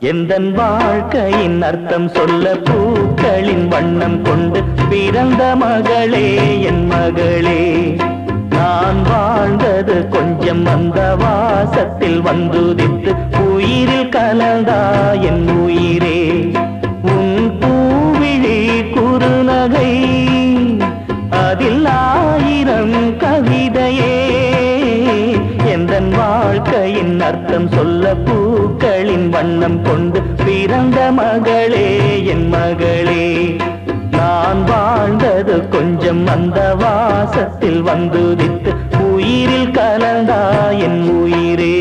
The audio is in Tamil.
எந்தன் வாழ்க்கையின் அர்த்தம் சொல்ல பூக்களின் வண்ணம் கொண்டு பிறந்த மகளே என் மகளே. நான் வாழ்ந்தது கொஞ்சம் அந்த வாசத்தில் வந்துதித்து உயிரில் கலந்தா என் உயிரே. உன் பூவிழி குறுநகை அதில் ஆயிரம் கவிதையே. எந்தன் வாழ்க்கையின் அர்த்தம் சொல்ல பூக்களின் வண்ணம் கொண்டு பிறந்த மகளே என் மகளே. நான் வாழ்ந்தது கொஞ்சம் அந்த வாசத்தில் வந்துதித்து உயிரில் கலந்தா என் உயிரே.